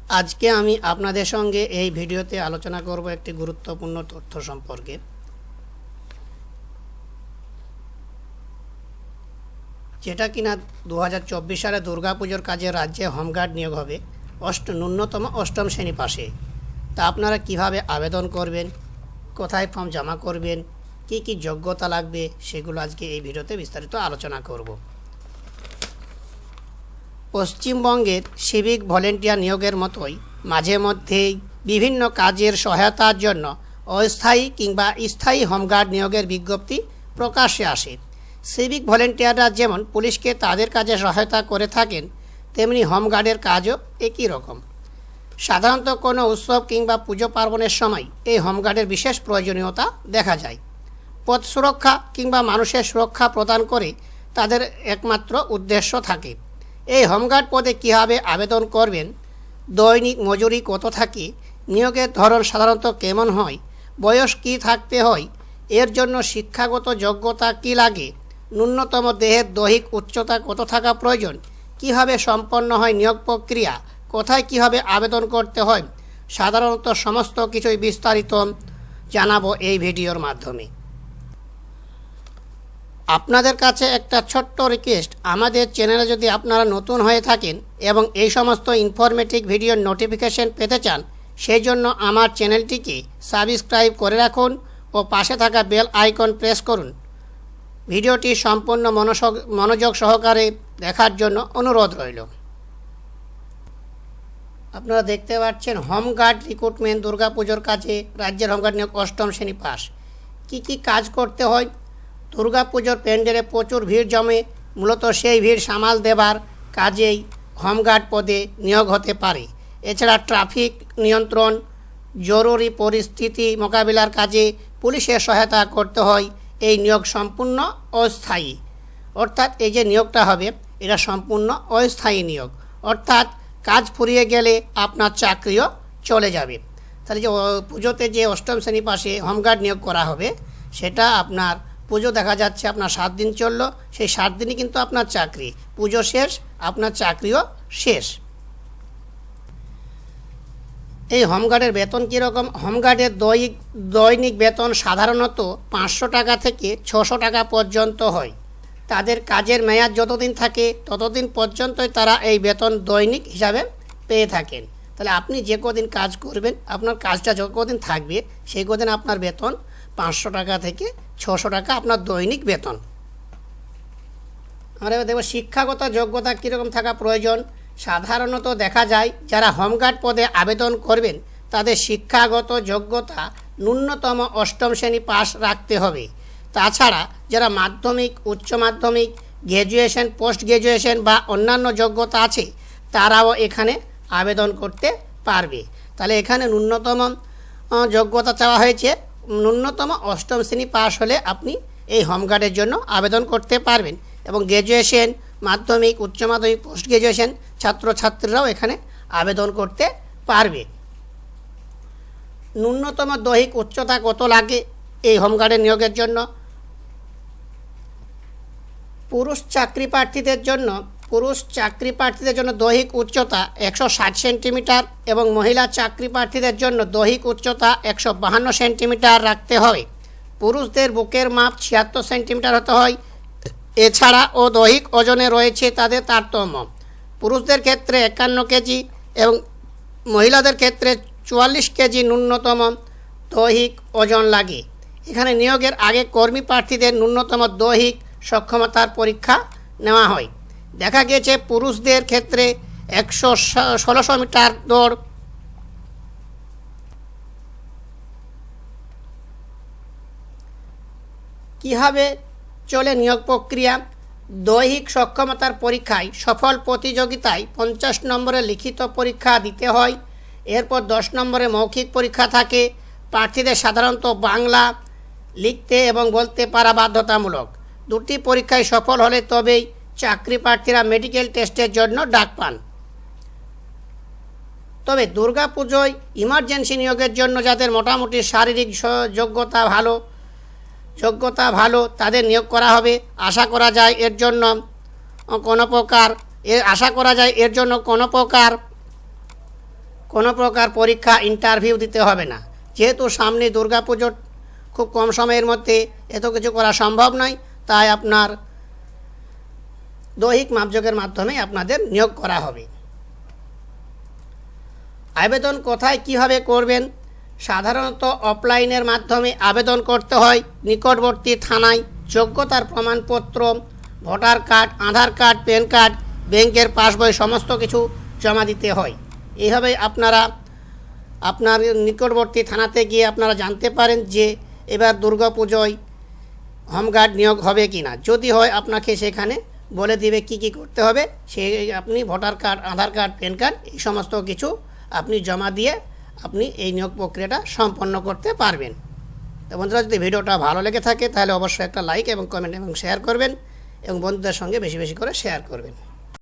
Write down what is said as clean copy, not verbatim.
আজকে আমি আপনাদের সঙ্গে এই ভিডিওতে আলোচনা করব একটি গুরুত্বপূর্ণ তথ্য সম্পর্কে। যেটা কিনা 2024 সালে দুর্গাপুজোর কাজে রাজ্যে হোমগার্ড নিয়োগ হবে ন্যূনতম অষ্টম শ্রেণী পাশে। তা আপনারা কিভাবে আবেদন করবেন, কোথায় ফর্ম জমা করবেন, কি কি যোগ্যতা লাগবে, সেগুলো আজকে এই ভিডিওতে বিস্তারিত আলোচনা করব। পশ্চিমবঙ্গের সিভিক ভলেন্টিয়ার নিয়োগের মতোই মাঝে মধ্যেই বিভিন্ন কাজের সহায়তার জন্য অস্থায়ী কিংবা স্থায়ী হোমগার্ড নিয়োগের বিজ্ঞপ্তি প্রকাশ্যে আসে। সিভিক ভলেন্টিয়াররা যেমন পুলিশকে তাদের কাজে সহায়তা করে থাকেন, তেমনি হোমগার্ডের কাজও একই রকম। সাধারণত কোনো উৎসব কিংবা পুজো পার্বণের সময় এই হোমগার্ডের বিশেষ প্রয়োজনীয়তা দেখা যায়। পথ সুরক্ষা কিংবা মানুষের সুরক্ষা প্রদান করে তাদের একমাত্র উদ্দেশ্য থাকে। এই হোমগার্ড পদে কীভাবে আবেদন করবেন, দৈনিক মজুরি কত থাকে, নিয়োগের ধরন সাধারণত কেমন হয়, বয়স কী থাকতে হয়, এর জন্য শিক্ষাগত যোগ্যতা কী লাগে, ন্যূনতম দেহের দৈহিক উচ্চতা কত থাকা প্রয়োজন, কিভাবে সম্পন্ন হয় নিয়োগ প্রক্রিয়া, কোথায় কিভাবে আবেদন করতে হয়, সাধারণত সমস্ত কিছুই বিস্তারিত জানাবো এই ভিডিওর মাধ্যমে। আপনাদের কাছে একটা ছোট্ট রিকোয়েস্ট, আমাদের চ্যানেলে যদি আপনারা নতুন হয়ে থাকেন এবং এই সমস্ত ইনফরমেটিভ ভিডিওর নোটিফিকেশন পেতে চান, সেই জন্য আমার চ্যানেলটিকে সাবস্ক্রাইব করে রাখুন ও পাশে থাকা বেল আইকন প্রেস করুন। ভিডিওটি সম্পূর্ণ মনোযোগ সহকারে দেখার জন্য অনুরোধ রইল। আপনারা দেখতে পাচ্ছেন হোমগার্ড রিক্রুটমেন্ট দুর্গাপুজোর কাজে রাজ্যের হোমগার্ড নিয়োগ অষ্টম শ্রেণী পাস। কী কী কাজ করতে হয়? দুর্গাপুজোর প্যান্ডেলে প্রচুর ভিড় জমে, মূলত সেই ভিড় সামাল দেবার কাজেই হোমগার্ড পদে নিয়োগ হতে পারে। এছাড়া ট্রাফিক নিয়ন্ত্রণ, জরুরি পরিস্থিতি মোকাবিলার কাজে পুলিশের সহায়তা করতে হয়। এই নিয়োগ সম্পূর্ণ অস্থায়ী, অর্থাৎ এই যে নিয়োগটা হবে এটা সম্পূর্ণ অস্থায়ী নিয়োগ, অর্থাৎ কাজ ফুরিয়ে গেলে আপনার চাকরিও চলে যাবে। তাহলে যে পুজোতে যে অষ্টম শ্রেণী পাশে হোমগার্ড নিয়োগ করা হবে, সেটা আপনার পুজো দেখা যাচ্ছে আপনার 7 দিন চললো, সেই 7 দিনই কিন্তু আপনার চাকরি, পুজো শেষ, আপনার চাকরিও শেষ। এই হোমগার্ডের বেতন কীরকম? হোমগার্ডের দৈনিক বেতন সাধারণত 500 টাকা থেকে 600 টাকা পর্যন্ত হয়। তাদের কাজের মেয়াদ যতদিন থাকে ততদিন পর্যন্তই তারা এই বেতন দৈনিক হিসাবে পেয়ে থাকেন। তাহলে আপনি যে কদিন কাজ করবেন, আপনার কাজটা যে কদিন থাকবে, সেই কদিন আপনার বেতন 500 টাকা থেকে 600 টাকা আপনার দৈনিক বেতন। আমরা এবার দেখব শিক্ষাগত যোগ্যতা কীরকম থাকা প্রয়োজন। সাধারণত দেখা যায় যারা হোমগার্ড পদে আবেদন করবেন তাদের শিক্ষাগত যোগ্যতা ন্যূনতম অষ্টম শ্রেণী পাস রাখতে হবে। তাছাড়া যারা মাধ্যমিক, উচ্চ মাধ্যমিক, গ্র্যাজুয়েশন, পোস্ট গ্র্যাজুয়েশন বা অন্যান্য যোগ্যতা আছে তারাও এখানে আবেদন করতে পারবে। তাহলে এখানে ন্যূনতম যোগ্যতা চাওয়া হয়েছে, ন্যূনতম অষ্টম শ্রেণী পাস হলে আপনি এই হোমগার্ডের জন্য আবেদন করতে পারবেন। এবং গ্র্যাজুয়েশন, মাধ্যমিক, উচ্চ মাধ্যমিক, পোস্ট গ্র্যাজুয়েশন ছাত্রছাত্রীরাও এখানে আবেদন করতে পারবে। ন্যূনতম দৈহিক উচ্চতা কত লাগে এই হোমগার্ডের নিয়োগের জন্য? পুরুষ চাকরি প্রার্থীদের জন্য দৈহিক উচ্চতা 160 সেন্টিমিটার এবং মহিলা চাকরি প্রার্থীদের জন্য দৈহিক উচ্চতা 152 সেন্টিমিটার রাখতে হবে। পুরুষদের বুকের মাপ 76 সেন্টিমিটার হতে হয়। এছাড়া দৈহিক ওজনে রয়েছে তাদের তারতম্য। পুরুষদের ক্ষেত্রে 51 কেজি এবং মহিলাদের ক্ষেত্রে 44 কেজি ন্যূনতম দৈহিক ওজন লাগে। এখানে নিয়োগের আগে কর্মী প্রার্থীদের ন্যূনতম দৈহিক সক্ষমতার পরীক্ষা নেওয়া হয়। দেখা গেছে পুরুষদের ক্ষেত্রে 116 মিটার দৌড়, কীভাবে চলে নিয়োগ প্রক্রিয়া? দৈহিক সক্ষমতার পরীক্ষায় সফল প্রতিযোগিতায় 50 নম্বরের লিখিত পরীক্ষা দিতে হয়। এরপর 10 নম্বরের মৌখিক পরীক্ষা থাকে। প্রার্থীদের সাধারণত বাংলা লিখতে এবং বলতে পারা বাধ্যতামূলক। 2টি পরীক্ষায় সফল হলে তবেই চাকরি প্রার্থীরা মেডিকেল টেস্টের জন্য ডাক পান। তবে দুর্গাপুজোয় ইমার্জেন্সি নিয়োগের জন্য যাদের মোটামুটি শারীরিক যোগ্যতা ভালো তাদের নিয়োগ করা হবে। আশা করা যায় এর জন্য কোনো প্রকার কোনো প্রকার পরীক্ষা ইন্টারভিউ দিতে হবে না। যেহেতু সামনে দুর্গাপুজোর খুব কম সময়ের মধ্যে এত কিছু করা সম্ভব নয়, তাই আপনার দৈহিক মাপযোগের মাধ্যমে আপনাদের নিয়োগ করা হবে। আবেদন কোথায় কিভাবে করবেন? সাধারণত অফলাইনের মাধ্যমে আবেদন করতে হয়। নিকটবর্তী থানায় যোগ্যতার প্রমাণপত্র, ভোটার কার্ড, আধার কার্ড, প্যান কার্ড, ব্যাংকের পাসবই সমস্ত কিছু জমা দিতে হয়। এইভাবে আপনারা আপনার নিকটবর্তী থানাতে গিয়ে আপনারা জানতে পারেন যে এবার দুর্গাপুজোয় হোমগার্ড নিয়োগ হবে কি না। যদি হয় আপনাকে সেখানে বলে দিবে কি কি করতে হবে। সেই আপনি ভোটার কার্ড, আধার কার্ড, প্যান কার্ড এই সমস্ত কিছু আপনি জমা দিয়ে আপনি এই নিয়োগ প্রক্রিয়াটা সম্পন্ন করতে পারবেন। তো বন্ধুরা, যদি ভিডিওটা ভালো লেগে থাকে তাহলে অবশ্যই একটা লাইক এবং কমেন্ট এবং শেয়ার করবেন এবং বন্ধুদের সঙ্গে বেশি বেশি করে শেয়ার করবেন।